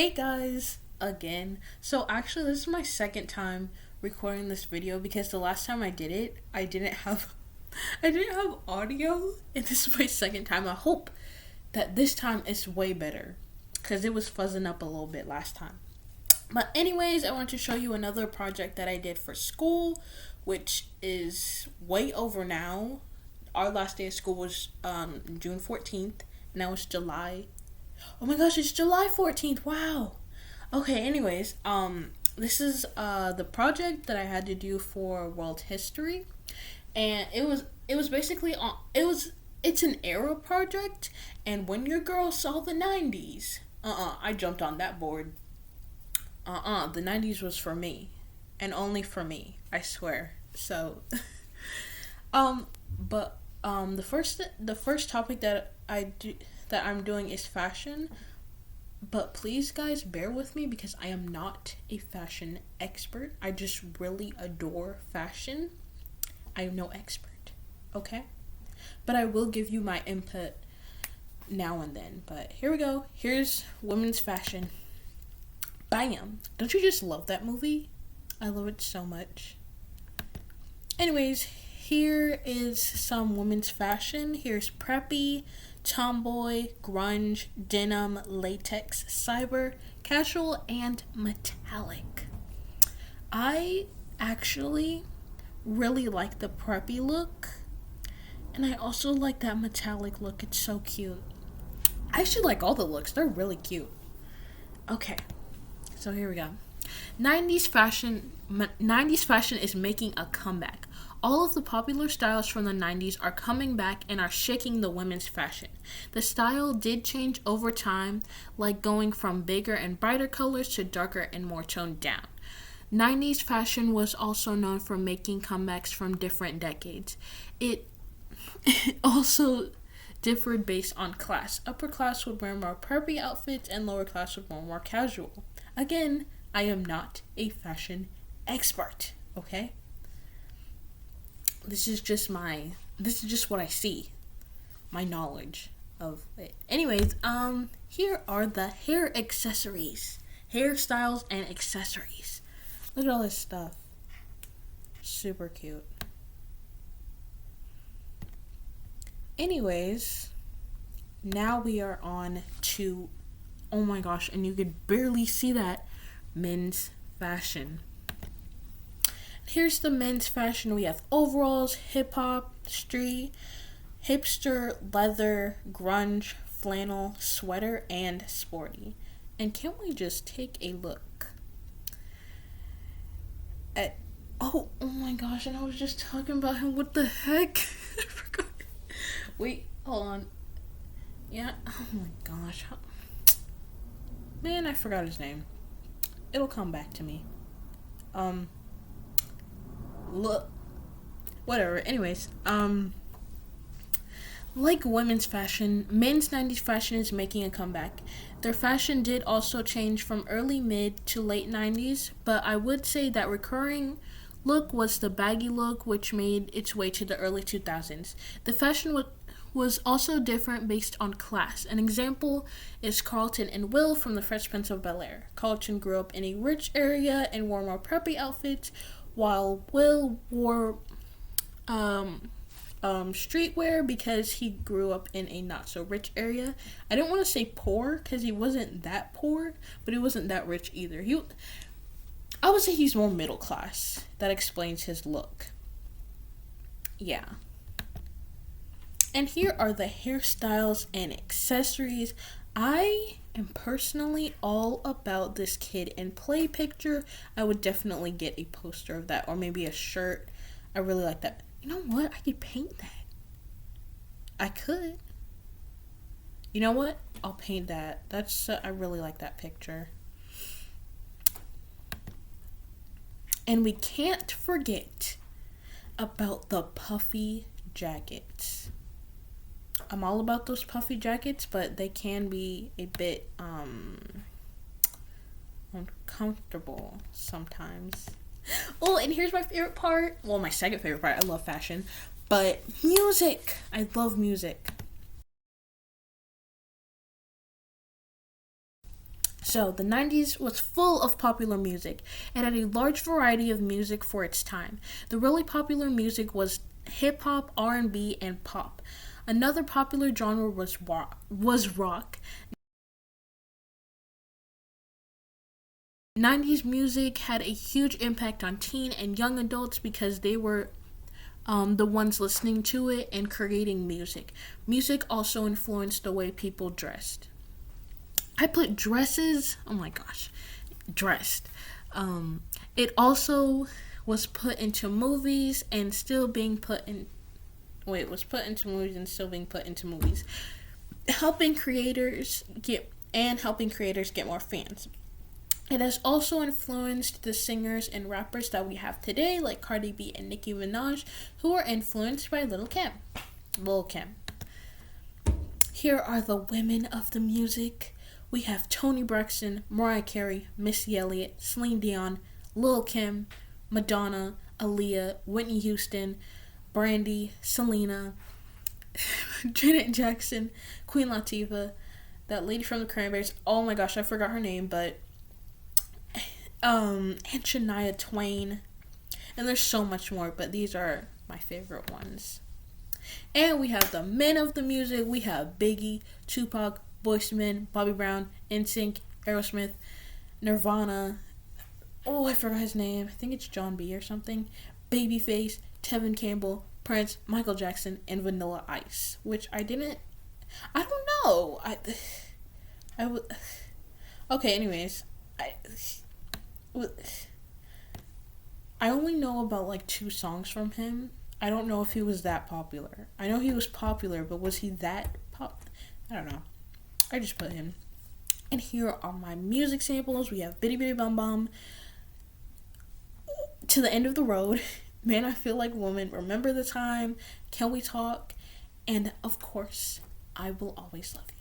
Hey guys, again. So actually this is my second time recording this video because the last time I did it, I didn't have I didn't have audio, and this is my second time. I hope that this time it's way better cuz it was fuzzing up a little bit last time. But anyways, I want to show you another project that I did for school, which is way over now. Our last day of school was June 14th, and now it's July. Oh my gosh, it's July 14th. Wow. Okay, anyways, this is the project that I had to do for world history, and it was basically on it's an era project, and when your girl saw the 90s, I jumped on that board. The 90s was for me and only for me, I swear. So the first topic that I'm doing is fashion. But please, guys, bear with me because I am not a fashion expert. I just really adore fashion. I am no expert, okay? But I will give you my input now and then. But here we go. Here's women's fashion. Bam! Don't you just love that movie? I love it so much. Anyways, here is some women's fashion. Here's preppy, tomboy, grunge, denim, latex, cyber, casual, and metallic. I actually really like the preppy look, and I also like that metallic look. It's so cute. I actually like all the looks. They're really cute. Okay, so here we go. 90s fashion is making a comeback. All of the popular styles from the 90s are coming back and are shaking the women's fashion. The style did change over time, like going from bigger and brighter colors to darker and more toned down. 90s fashion was also known for making comebacks from different decades. It also differed based on class. Upper class would wear more preppy outfits and lower class would wear more casual. Again, I am not a fashion expert, okay? This is just what I see. My knowledge of it. Anyways, here are the hair accessories. Hairstyles and accessories. Look at all this stuff. Super cute. Anyways, now we are on to, oh my gosh, and you could barely see that, men's fashion. Here's the men's fashion. We have overalls, hip-hop, street, hipster, leather, grunge, flannel, sweater, and sporty. And can't we just take a look at, oh my gosh, and I was just talking about him. What the heck? I forgot. Wait, hold on. Yeah, oh my gosh. Man, I forgot his name. It'll come back to me. Look, whatever. Anyways, like women's fashion, men's 90s fashion is making a comeback. Their fashion did also change from early mid to late 90s, but I would say that recurring look was the baggy look, which made its way to the early 2000s. The fashion was also different based on class. An example is Carlton and Will from the Fresh Prince of Bel-Air. Carlton grew up in a rich area and wore more preppy outfits, while Will wore streetwear because he grew up in a not so rich area. I don't want to say poor because he wasn't that poor, but he wasn't that rich either. I would say he's more middle class. That explains his look. Yeah. And here are the hairstyles and accessories. I am personally all about this kid and play picture. I would definitely get a poster of that or maybe a shirt. I really like that. You know what? I could paint that. I could. You know what? I'll paint that. I really like that picture. And we can't forget about the puffy jackets. I'm all about those puffy jackets, but they can be a bit uncomfortable sometimes. Oh, and here's my favorite part. Well, my second favorite part. I love fashion, but music. I love music. So, the 90s was full of popular music. It had a large variety of music for its time. The really popular music was hip hop, R&B, and pop. Another popular genre was rock. 90s music had a huge impact on teen and young adults because they were the ones listening to it and creating music. Music also influenced the way people dressed. I put dresses. Oh my gosh, dressed. It also was put into movies and still being put in. Wait, was put into movies and still being put into movies, helping creators get more fans. It has also influenced the singers and rappers that we have today, like Cardi B and Nicki Minaj, who are influenced by Lil Kim. Here are the women of the music. We have Toni Braxton, Mariah Carey, Missy Elliott, Celine Dion, Lil Kim, Madonna, Aaliyah, Whitney Houston, Brandy, Selena, Janet Jackson, Queen Latifah, that lady from the Cranberries. Oh my gosh, I forgot her name, but and Shania Twain. And there's so much more, but these are my favorite ones. And we have the men of the music. We have Biggie, Tupac, Boyz II Men, Bobby Brown, NSYNC, Aerosmith, Nirvana. Oh, I forgot his name. I think it's John B. or something. Babyface, Tevin Campbell, Prince, Michael Jackson, and Vanilla Ice. Which I don't know. I would. Okay, anyways. I only know about like 2 songs from him. I don't know if he was that popular. I know he was popular, but was he that I don't know. I just put him. And here are my music samples. We have Bitty Bitty Bum Bum, To the End of the Road, Man, I Feel Like Woman, Remember the Time, Can We Talk, and of course, I Will Always Love You.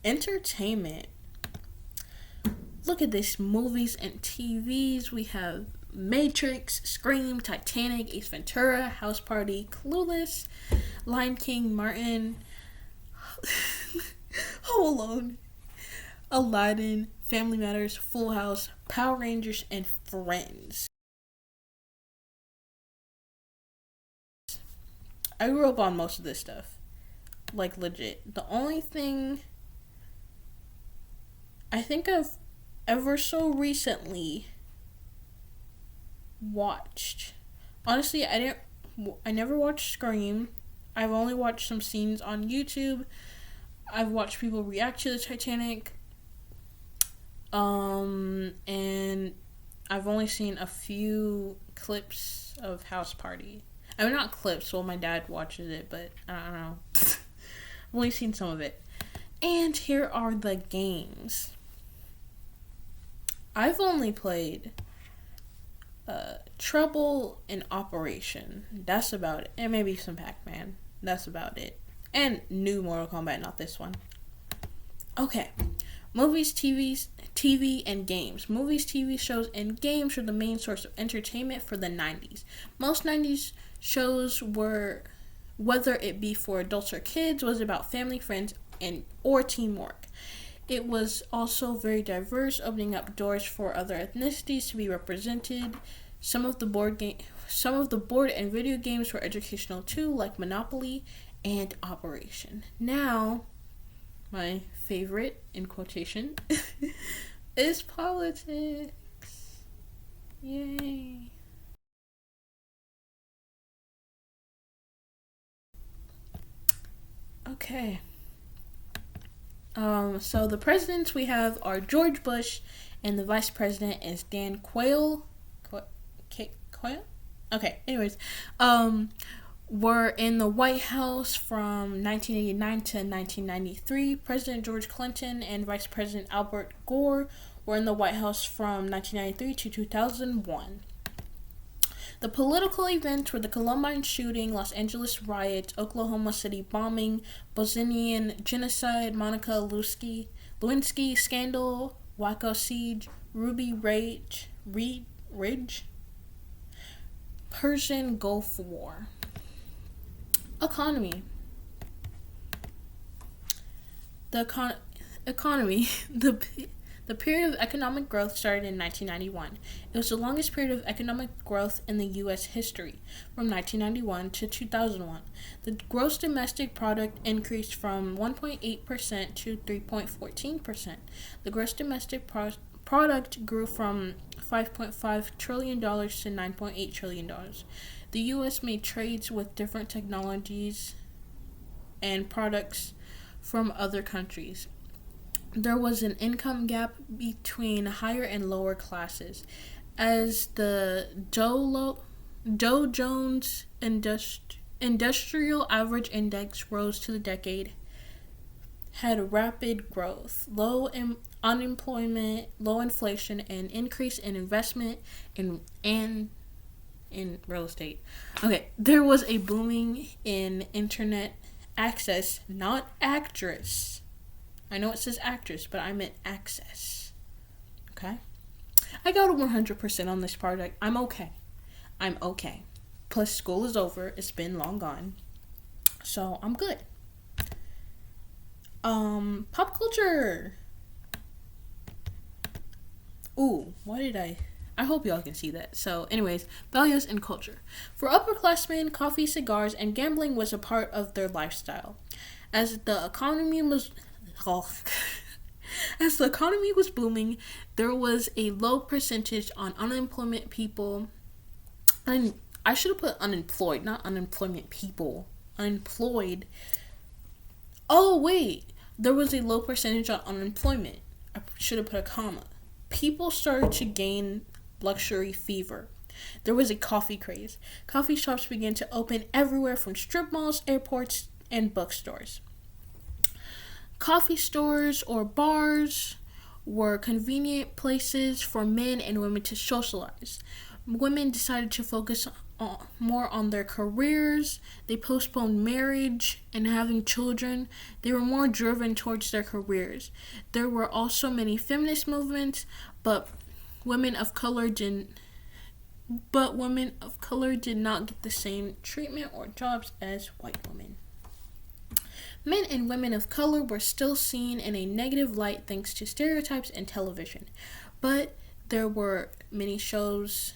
Entertainment. Look at this, movies and TVs. We have Matrix, Scream, Titanic, Ace Ventura, House Party, Clueless, Lion King, Martin, Home Alone, Aladdin, Family Matters, Full House, Power Rangers, and Friends. I grew up on most of this stuff. Like, legit. The only thing I think I've ever so recently watched. Honestly, I never watched Scream. I've only watched some scenes on YouTube. I've watched people react to the Titanic. And I've only seen a few clips of House Party. I mean, not clips, well, my dad watches it, but I don't know. I've only seen some of it. And here are the games. I've only played Trouble and Operation. That's about it. And maybe some Pac-Man. That's about it. And new Mortal Kombat, not this one. Okay. Movies, TV, and games. Movies, TV shows, and games were the main source of entertainment for the 90s. Most 90s shows were, whether it be for adults or kids, was about family, friends, or teamwork. It was also very diverse, opening up doors for other ethnicities to be represented. Some of the board and video games were educational too, like Monopoly and Operation. Now, my favorite, in quotation, is politics. Yay. Okay. So the presidents we have are George Bush, and the vice president is Dan Quayle. Quayle? Okay, anyways. Were in the White House from 1989 to 1993. President George Clinton and Vice President Albert Gore were in the White House from 1993 to 2001. The political events were the Columbine shooting, Los Angeles riots, Oklahoma City bombing, Bosnian genocide, Monica Lewinsky scandal, Waco siege, Ruby Ridge, Persian Gulf War. Economy. Economy. The period of economic growth started in 1991. It was the longest period of economic growth in the U.S. history, from 1991 to 2001. The gross domestic product increased from 1.8% to 3.14%. The gross domestic product grew from $5.5 trillion to $9.8 trillion. The U.S. made trades with different technologies and products from other countries. There was an income gap between higher and lower classes. As the Dow Jones Industrial Average Index rose to the decade, had rapid growth, low unemployment, low inflation, and increase in investment in real estate. Okay, there was a booming in internet access, not actress. I know it says actress, but I meant access. Okay? I got a 100% on this project. I'm okay. Plus, school is over. It's been long gone. So, I'm good. Pop culture. Ooh, I hope y'all can see that. So, anyways, values and culture. For upperclassmen, coffee, cigars, and gambling was a part of their lifestyle. As the economy was booming, there was a low percentage on unemployment people. And I should have put unemployed, not unemployment people. Unemployed. Oh, wait. There was a low percentage on unemployment. I should have put a comma. People started to gain luxury fever. There was a coffee craze. Coffee shops began to open everywhere from strip malls, airports, and bookstores. Coffee stores or bars were convenient places for men and women to socialize. Women decided to focus more on their careers. They postponed marriage and having children. They were more driven towards their careers. There were also many feminist movements, but women of color did not get the same treatment or jobs as white women. Men and women of color were still seen in a negative light thanks to stereotypes and television. But there were many shows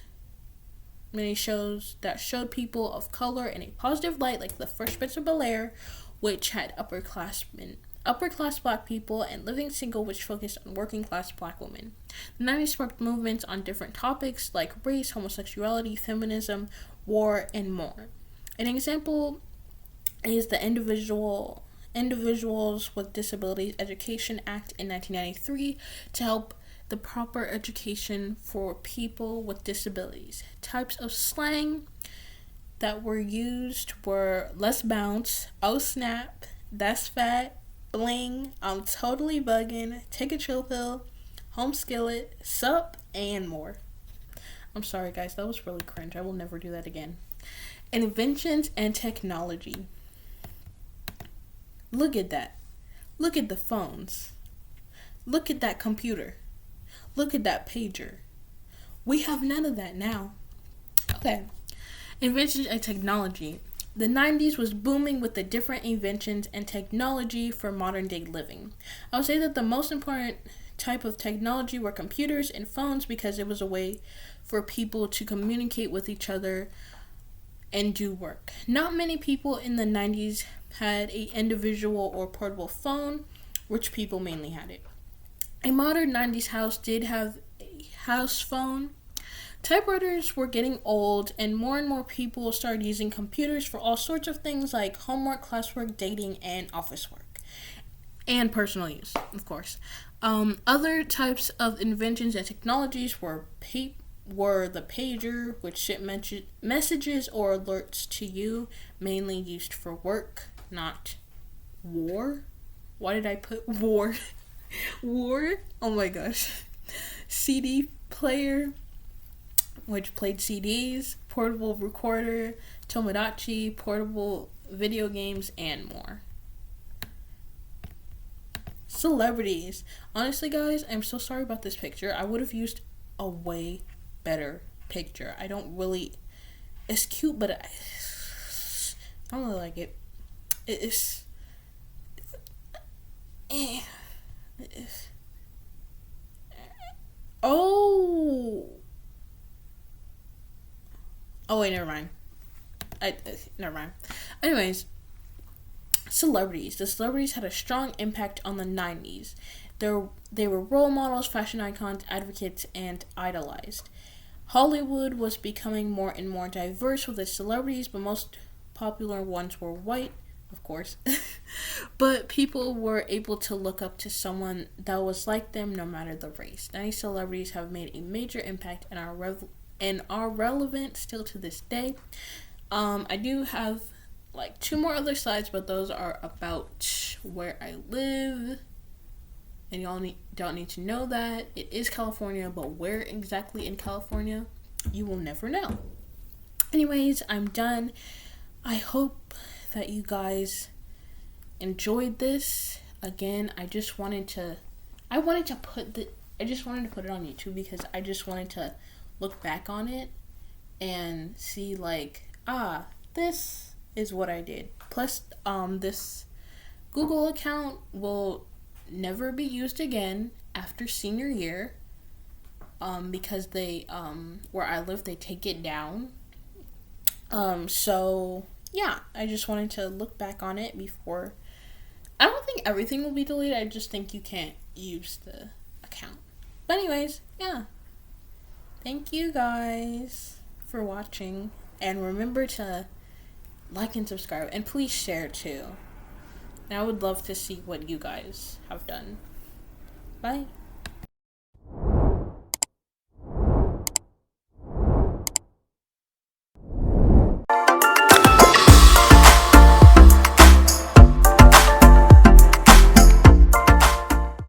that showed people of color in a positive light, like The Fresh Prince of Bel-Air, which had upper class black people, and Living Single, which focused on working class black women. The 90s sparked movements on different topics like race, homosexuality, feminism, war, and more. An example is the Individuals with Disabilities Education Act in 1993 to help the proper education for people with disabilities. Types of slang that were used were let's bounce, oh snap, that's fat, bling, I'm totally bugging, take a chill pill, home skillet, sup, and more. I'm sorry guys, that was really cringe. I will never do that again. Inventions and technology. Look at that. Look at the phones. Look at that computer. Look at that pager. We have none of that now. Okay. Inventions and technology. The 90s was booming with the different inventions and technology for modern day living. I would say that the most important type of technology were computers and phones because it was a way for people to communicate with each other and do work. Not many people in the 90s had an individual or portable phone. Rich people mainly had it. A modern 90s house did have a house phone. Typewriters were getting old, and more people started using computers for all sorts of things like homework, classwork, dating, and office work. And personal use, of course. Other types of inventions and technologies were the pager, which sent messages or alerts to you, mainly used for work, not war. Why did I put war? War? Oh my gosh. CD player, which played CDs, portable recorder, Tomodachi, portable video games, and more. Celebrities. Honestly, guys, I'm so sorry about this picture. I would have used a way better picture. I don't really... It's cute, but I don't really like it. It's... Oh. Oh wait, never mind. Never mind. Anyways, celebrities. The celebrities had a strong impact on the 90s. They were role models, fashion icons, advocates, and idolized. Hollywood was becoming more and more diverse with its celebrities, but most popular ones were white, of course. But people were able to look up to someone that was like them no matter the race. Many celebrities have made a major impact and are relevant still to this day. I do have like 2 more other slides, but those are about where I live. And y'all don't need to know that. It is California, but where exactly in California, you will never know. Anyways, I'm done. I hope that you guys enjoyed this. Again, I just wanted to put it on YouTube because I just wanted to look back on it and see like, this is what I did. Plus, this Google account will never be used again after senior year, because they where I live, they take it down. So yeah, I just wanted to look back on it before. I don't think everything will be deleted. I just think you can't use the account. But anyways, yeah, thank you guys for watching, and remember to like and subscribe, and please share too. And I would love to see what you guys have done. Bye.